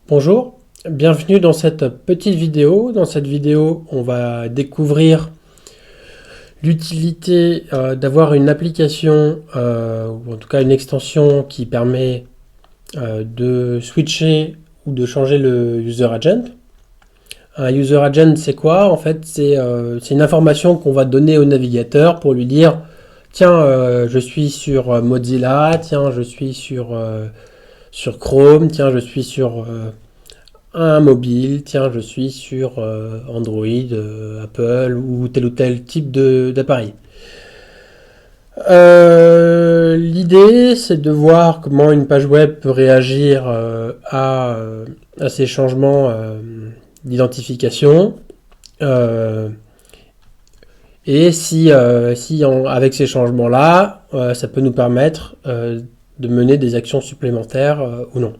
Bonjour, bienvenue dans cette petite vidéo. Dans cette vidéo, on va découvrir l'utilité d'avoir une application, ou en tout cas une extension qui permet de switcher ou de changer le user agent. Un user agent, c'est quoi? En fait, c'est une information qu'on va donner au navigateur pour lui dire, tiens, je suis sur Mozilla, tiens, je suis sur Chrome, tiens, je suis sur un mobile, tiens, je suis sur Android, Apple ou tel type d'appareil. L'idée, c'est de voir comment une page web peut réagir à ces changements d'identification. Et avec ces changements-là, ça peut nous permettre de mener des actions supplémentaires ou non.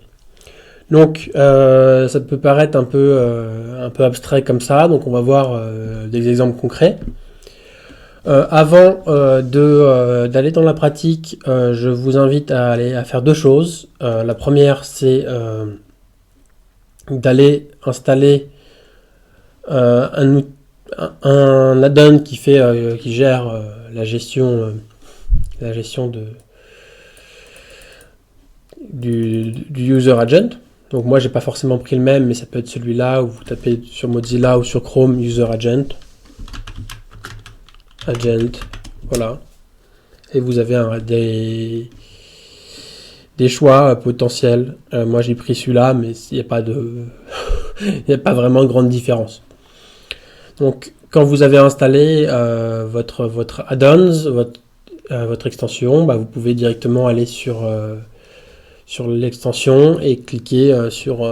Donc, ça peut paraître un peu abstrait comme ça, donc on va voir des exemples concrets. Avant d'aller dans la pratique, je vous invite à faire deux choses. La première, c'est d'aller installer un add-on qui gère la gestion du user agent. Donc moi j'ai pas forcément pris le même, mais ça peut être celui-là où vous tapez sur Mozilla ou sur Chrome user agent, voilà, et vous avez des choix potentiels. Moi j'ai pris celui-là, mais il n'y a pas il n'y a pas vraiment de grande différence. Donc quand vous avez installé votre add-ons, votre extension, vous pouvez directement aller sur l'extension et cliquer sur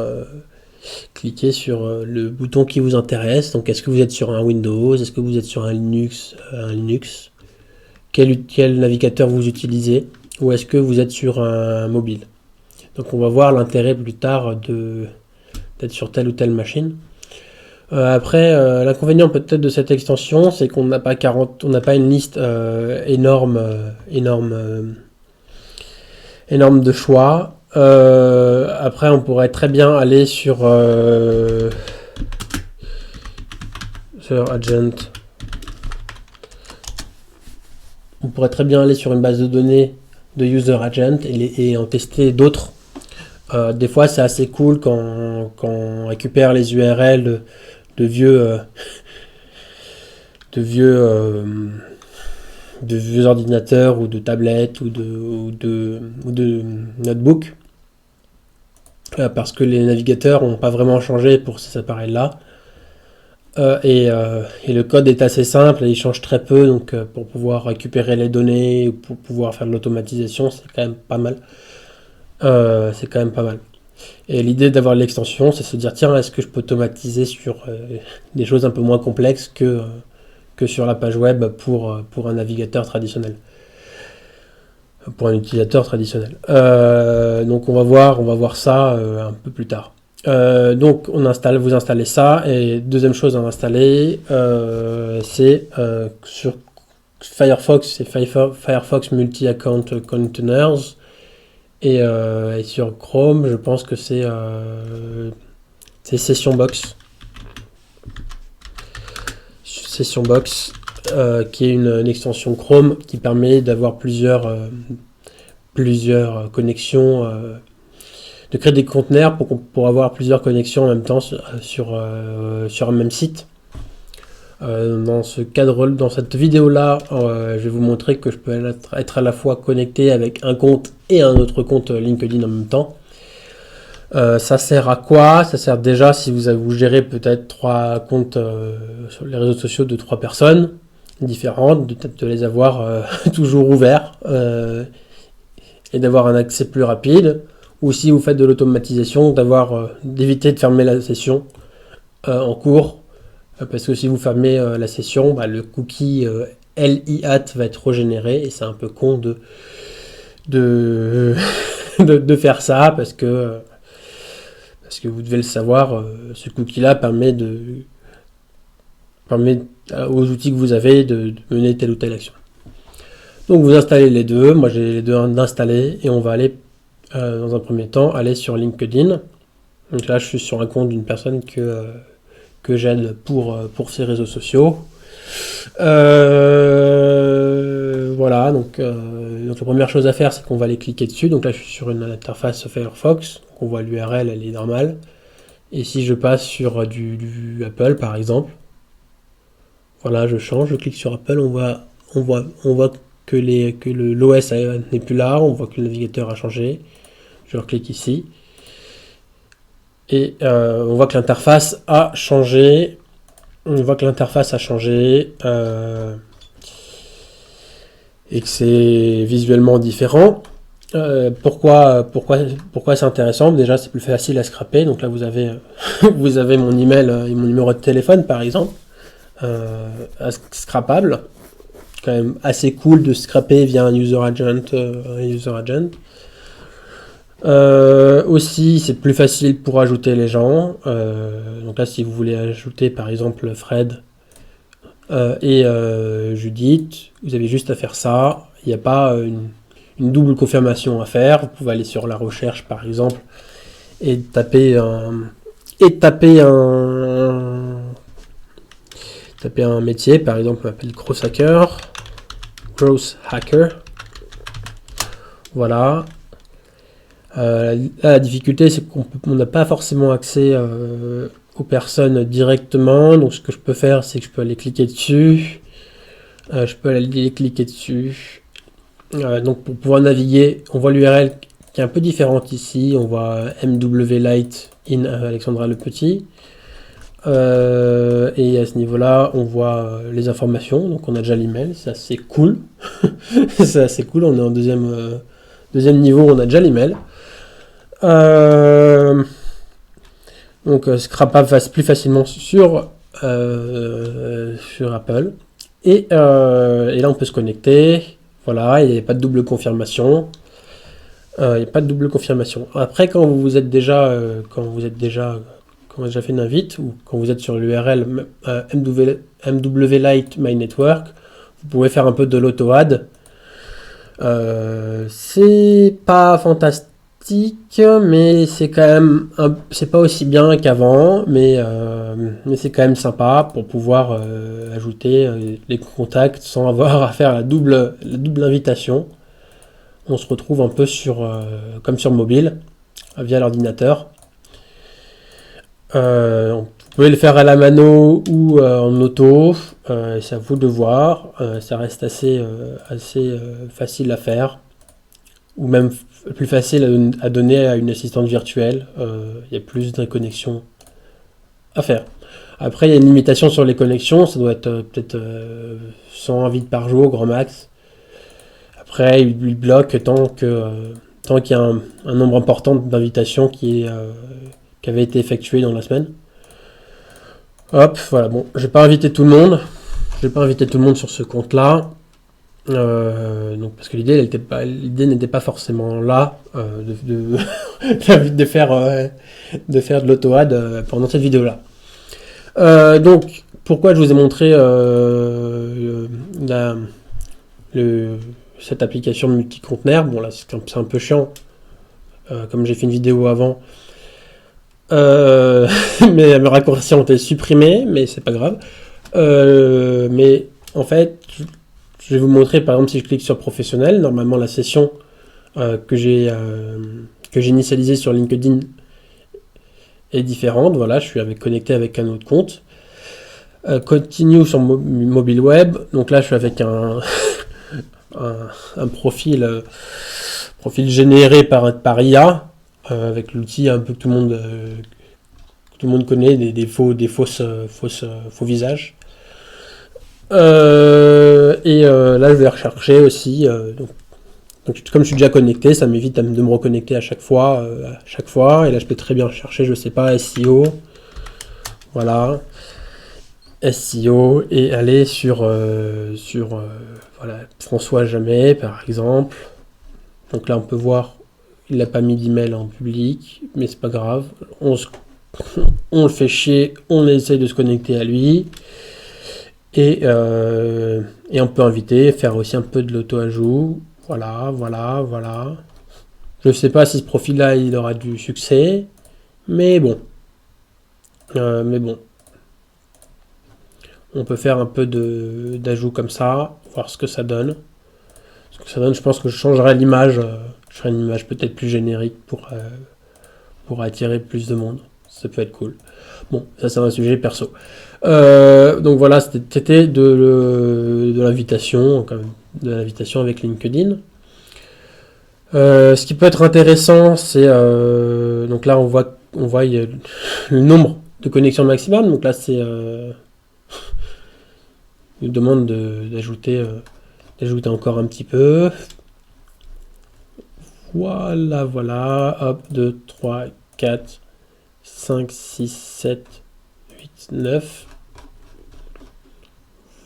le bouton qui vous intéresse. Donc est-ce que vous êtes sur un Windows, est-ce que vous êtes sur un Linux, quel navigateur vous utilisez, ou est-ce que vous êtes sur un mobile. Donc on va voir l'intérêt plus tard d'être sur telle ou telle machine. Après, l'inconvénient peut-être de cette extension, c'est qu'on n'a pas une liste énorme de choix. Après, on pourrait très bien aller sur Agent. On pourrait très bien aller sur une base de données de user agent et en tester d'autres. Des fois, c'est assez cool quand on récupère les URL de vieux ordinateurs ou de tablettes ou de notebooks. Parce que les navigateurs n'ont pas vraiment changé pour ces appareils-là. Et le code est assez simple et il change très peu, donc pour pouvoir récupérer les données ou pour pouvoir faire de l'automatisation, c'est quand même pas mal. Et l'idée d'avoir l'extension, c'est se dire, tiens, est-ce que je peux automatiser sur des choses un peu moins complexes que sur la page web pour un navigateur traditionnel, pour un utilisateur traditionnel. Donc on va voir ça un peu plus tard. Donc vous installez ça, et deuxième chose à installer, c'est sur Firefox, c'est Firefox Multi-Account Containers, et sur Chrome, je pense que c'est Sessionbox. Sessionbox, qui est une extension Chrome qui permet d'avoir plusieurs connexions, de créer des conteneurs pour avoir plusieurs connexions en même temps sur un même site. Dans cette vidéo-là, je vais vous montrer que je peux être à la fois connecté avec un compte et un autre compte LinkedIn en même temps. Ça sert à quoi? Ça sert déjà si vous gérez peut-être 3 comptes sur les réseaux sociaux de 3 personnes différentes, de les avoir toujours ouverts et d'avoir un accès plus rapide. Ou si vous faites de l'automatisation, d'éviter de fermer la session en cours, parce que si vous fermez la session, le cookie LIAT va être régénéré, et c'est un peu con de faire ça, parce que vous devez le savoir, ce cookie-là permet aux outils que vous avez de mener telle ou telle action. Donc vous installez les deux, moi j'ai les deux installés, et on va aller dans un premier temps aller sur LinkedIn. Donc là, je suis sur un compte d'une personne que j'aide pour ses réseaux sociaux. Voilà, donc la première chose à faire, c'est qu'on va aller cliquer dessus. Donc là, je suis sur une interface Firefox. Donc on voit l'URL, elle est normale. Et si je passe sur du Apple, par exemple, voilà, je change, je clique sur Apple, on voit que l'OS n'est plus là, on voit que le navigateur a changé. Je reclique ici. Et on voit que l'interface a changé. Et que c'est visuellement différent. Pourquoi c'est intéressant? Déjà, c'est plus facile à scraper. Donc là, vous avez mon email et mon numéro de téléphone, par exemple, scrapable. Quand même assez cool de scraper via un user agent. Aussi, c'est plus facile pour ajouter les gens. Donc là, si vous voulez ajouter, par exemple, Fred et Judith, vous avez juste à faire ça. Il n'y a pas une double confirmation à faire. Vous pouvez aller sur la recherche, par exemple, et taper un métier. Par exemple, on m'appelle Growth Hacker. Voilà. Là, la difficulté, c'est qu'on n'a pas forcément accès aux personnes directement. Donc, ce que je peux faire, c'est que je peux aller cliquer dessus. Donc, pour pouvoir naviguer, on voit l'URL qui est un peu différente ici. On voit MW Light in Alexandra le Petit. Et à ce niveau-là, on voit les informations. Donc, on a déjà l'email. C'est assez cool. C'est assez cool. On est en deuxième niveau. On a déjà l'email. Donc Scrapable passe plus facilement sur Apple. Et là, on peut se connecter. Voilà, il n'y a pas de double confirmation. Après, quand vous êtes déjà fait une invite, ou quand vous êtes sur l'URL MW Lite My Network, vous pouvez faire un peu de l'auto-add. C'est pas fantastique, mais c'est quand même c'est pas aussi bien qu'avant, mais c'est quand même sympa pour pouvoir ajouter les contacts sans avoir à faire la double invitation. On se retrouve un peu comme sur mobile via l'ordinateur. Vous pouvez le faire à la mano ou en auto, c'est à vous de voir. Ça reste assez facile à faire, ou même plus facile à donner à une assistante virtuelle. Il y a plus de connexions à faire. Après, il y a une limitation sur les connexions, ça doit être peut-être 100 invites par jour, grand max. Après, il bloque tant qu'il y a un nombre important d'invitations qui avait été effectué dans la semaine. Hop, voilà, bon, je vais pas inviter tout le monde sur ce compte-là. Donc, parce que l'idée n'était pas forcément là de faire de l'auto-add pendant cette vidéo-là. Donc, pourquoi je vous ai montré cette application multi-conteneur? Bon, là, c'est un peu chiant, comme j'ai fait une vidéo avant. Mais mes raccourcis ont été supprimés, mais c'est pas grave. Mais en fait, je vais vous montrer, par exemple, si je clique sur professionnel, normalement la session que j'ai initialisée sur LinkedIn est différente. Voilà, je suis connecté avec un autre compte. Continue sur mobile web. Donc là, je suis avec un profil généré par IA, avec l'outil un peu que tout le monde connaît, des faux visages. Et là, je vais rechercher aussi. Donc, comme je suis déjà connecté, ça m'évite de me reconnecter à chaque fois. Et là, je peux très bien chercher, je sais pas, SEO. Voilà. SEO. Et aller sur voilà, François Jamais, par exemple. Donc là, on peut voir, il n'a pas mis d'email en public, mais c'est pas grave. On le fait chier, on essaye de se connecter à lui. Et on peut inviter, faire aussi un peu de l'auto-ajout. Voilà. Je ne sais pas si ce profil-là, il aura du succès. Mais bon. On peut faire un peu d'ajout comme ça, voir ce que ça donne. Ce que ça donne, je pense que je changerai l'image. Je ferai une image peut-être plus générique pour attirer plus de monde. Ça peut être cool. Bon, ça c'est un sujet perso. Donc voilà, c'était de l'invitation, avec LinkedIn. Ce qui peut être intéressant, c'est donc là on voit il y a le nombre de connexions maximum. Donc là c'est il demande d'ajouter encore un petit peu. Voilà, hop, 2, 3, 4, 5, 6, 7, 8, 9.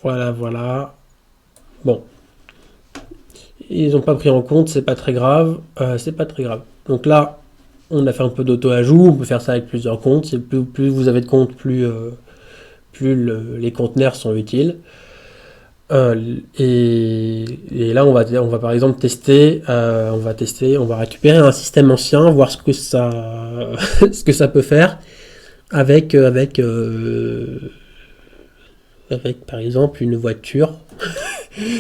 Voilà. Bon. Ils n'ont pas pris en compte, c'est pas très grave. Donc là, on a fait un peu d'auto-ajout, on peut faire ça avec plusieurs comptes. Plus vous avez de comptes, plus les conteneurs sont utiles. Et là, on va par exemple tester, on va récupérer un système ancien, voir ce que ça, ce que ça peut faire avec par exemple une voiture.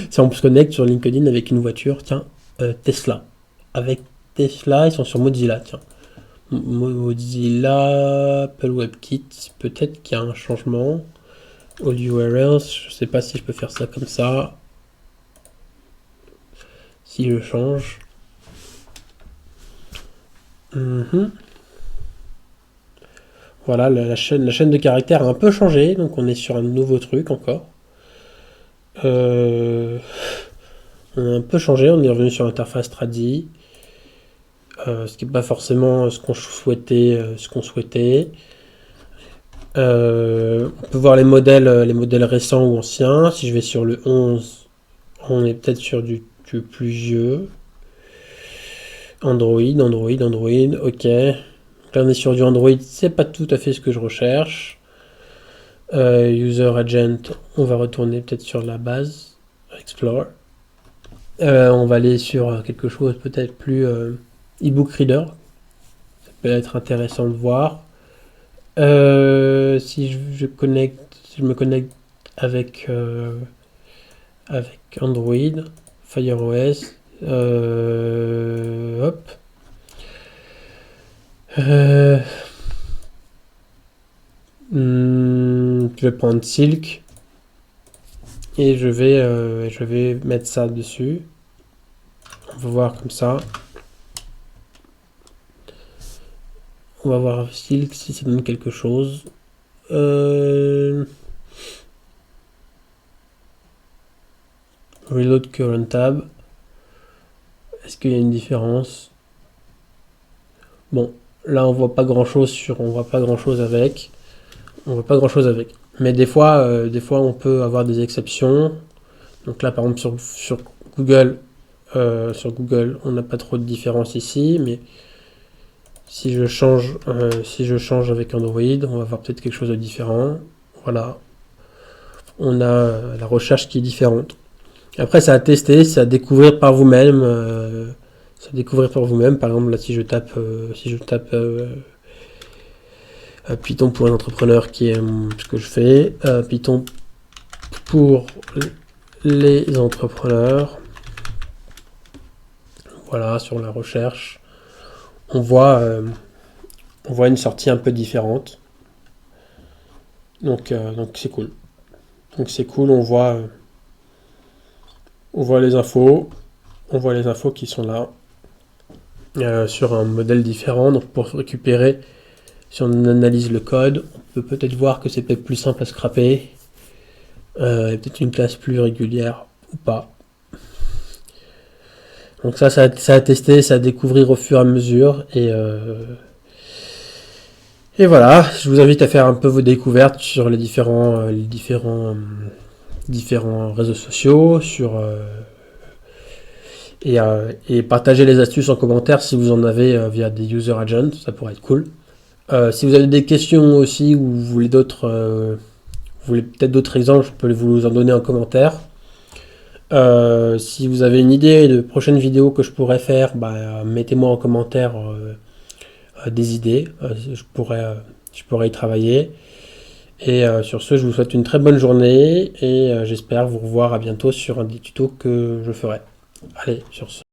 Si on se connecte sur LinkedIn avec une voiture, tiens, Tesla. Avec Tesla, ils sont sur Mozilla, tiens. Mozilla, Apple WebKit, peut-être qu'il y a un changement. All URLs, je sais pas si je peux faire ça comme ça. Si je change. Voilà, la chaîne de caractères a un peu changé, donc on est sur un nouveau truc encore. On a un peu changé, on est revenu sur l'interface Tradi. Ce qui n'est pas forcément ce qu'on souhaitait. On peut voir les modèles récents ou anciens. Si je vais sur le 11, on est peut-être sur du plus vieux. Android, ok. Là on est sur du Android, c'est pas tout à fait ce que je recherche. User Agent, on va retourner peut-être sur la base. Explore. On va aller sur quelque chose peut-être plus e-book reader. Ça peut être intéressant de voir. Si je me connecte avec Android, FireOS, hop. Je vais prendre Silk et je vais mettre ça dessus. On va voir comme ça. On va voir Silk si ça donne quelque chose. Reload current tab. Est-ce qu'il y a une différence? Bon, là on voit pas grand chose avec. Mais des fois on peut avoir des exceptions. Donc là par exemple sur Google, on n'a pas trop de différence ici, mais si je change avec Android, on va avoir peut-être quelque chose de différent. Voilà. On a la recherche qui est différente. Après, c'est à tester, c'est à découvrir par vous-même. Par exemple, là, si je tape Python pour les entrepreneurs, qui est ce que je fais, Python pour les entrepreneurs. Voilà, sur la recherche, on voit une sortie un peu différente. Donc c'est cool. On voit les infos. On voit les infos qui sont là. Sur un modèle différent. Donc pour récupérer, si on analyse le code, on peut peut-être voir que c'est peut-être plus simple à scraper. Et peut-être une classe plus régulière ou pas. Donc ça à tester, ça à découvrir au fur et à mesure. Et voilà, je vous invite à faire un peu vos découvertes sur les différents réseaux sociaux, et partager les astuces en commentaire si vous en avez via des user agents, ça pourrait être cool. Si vous avez des questions aussi, ou vous voulez peut-être d'autres exemples, je peux vous en donner en commentaire. Si vous avez une idée de prochaines vidéos que je pourrais faire, mettez-moi en commentaire des idées. Je pourrais y travailler. Et sur ce, je vous souhaite une très bonne journée et j'espère vous revoir à bientôt sur un des tutos que je ferai. Allez, sur ce.